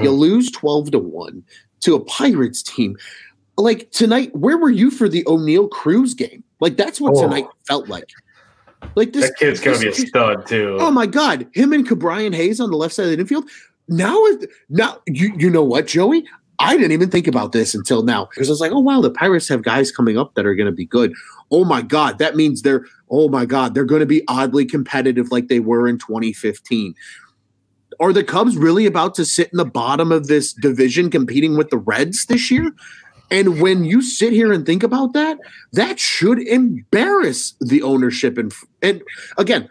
You lose 12-1 to a Pirates team. Like tonight, where were you for the O'Neal Cruz game? Like that's what tonight felt like. Like this, that kid's gonna be a stud too. Oh my God, him and Cabrian Hayes on the left side of the infield. Now you know what, Joey? I didn't even think about this until now because I was like, oh wow, the Pirates have guys coming up that are going to be good. Oh my God, that means they're going to be oddly competitive like they were in 2015. Are the Cubs really about to sit in the bottom of this division competing with the Reds this year? And when you sit here and think about that, that should embarrass the ownership. And again,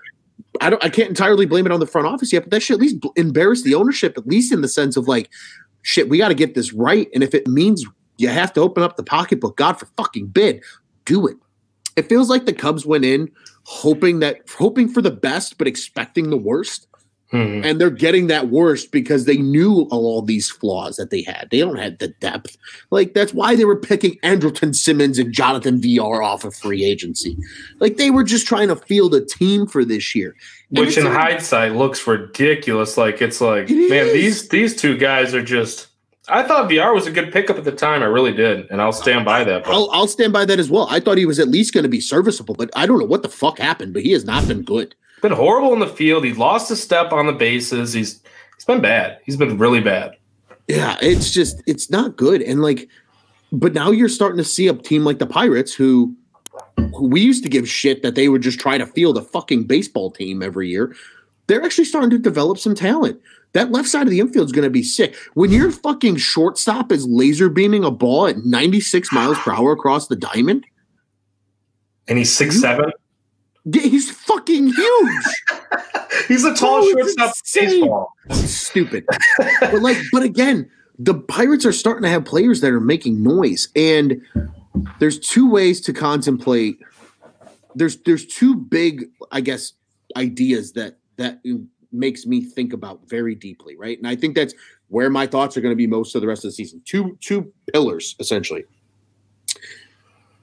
I can't entirely blame it on the front office yet, but that should at least embarrass the ownership, at least in the sense of like, shit, we got to get this right. And if it means you have to open up the pocketbook, God for fucking bid, do it. It feels like the Cubs went in hoping for the best, but expecting the worst. And they're getting that worst because they knew all these flaws that they had. They don't have the depth. Like, that's why they were picking Andrelton Simmons and Jonathan VR off of free agency. Like, they were just trying to field a team for this year. Which in hindsight looks ridiculous. Like, it's like, man, these two guys are just – I thought VR was a good pickup at the time. I really did, and I'll stand by that. I'll stand by that as well. I thought he was at least going to be serviceable, but I don't know what the fuck happened, but he has not been good. Been horrible in the field. He lost a step on the bases. He's been bad. He's been really bad. Yeah, it's not good. And like, but now you're starting to see a team like the Pirates who we used to give shit that they would just try to field a fucking baseball team every year. They're actually starting to develop some talent. That left side of the infield is going to be sick. When your fucking shortstop is laser beaming a ball at 96 miles per hour across the diamond. And he's 6'7". He's fucking huge. He's a tall shortstop in baseball. Stupid. but again, the Pirates are starting to have players that are making noise. And there's two ways to contemplate. There's two big, I guess, ideas that makes me think about very deeply, right? And I think that's where my thoughts are going to be most of the rest of the season. Two pillars, essentially.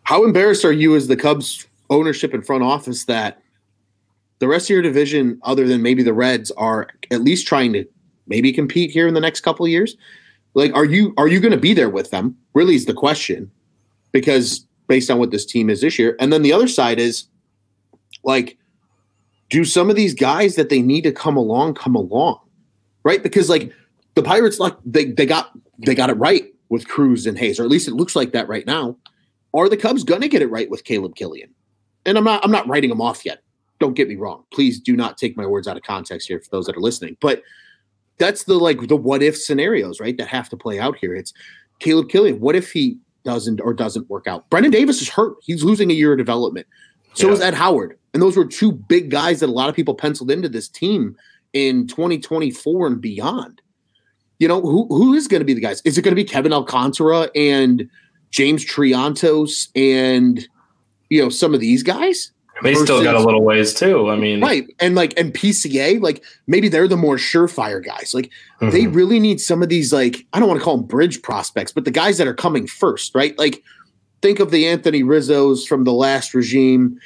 How embarrassed are you as the Cubs ownership and front office that the rest of your division, other than maybe the Reds, are at least trying to maybe compete here in the next couple of years? Like, are you going to be there with them? Really is the question, because based on what this team is this year. And then the other side is, like, do some of these guys that they need to come along, right? Because like the Pirates, like they got it right with Cruz and Hayes, or at least it looks like that right now. Are the Cubs going to get it right with Caleb Killian? And I'm not writing them off yet. Don't get me wrong. Please do not take my words out of context here for those that are listening. But that's the what if scenarios, right, that have to play out here. It's Caleb Killian. What if he doesn't work out? Brendan Davis is hurt. He's losing a year of development. So is Ed Howard. And those were two big guys that a lot of people penciled into this team in 2024 and beyond. You know, who is going to be the guys? Is it going to be Kevin Alcantara and James Triantos and, you know, some of these guys? They still got a little ways too. I mean, right. And PCA, like maybe they're the more surefire guys. Like they really need some of these, like, I don't want to call them bridge prospects, but the guys that are coming first, right? Like think of the Anthony Rizzos from the last regime.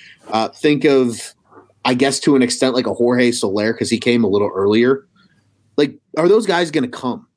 Think of, I guess to an extent, like a Jorge Soler, because he came a little earlier. Like, are those guys going to come?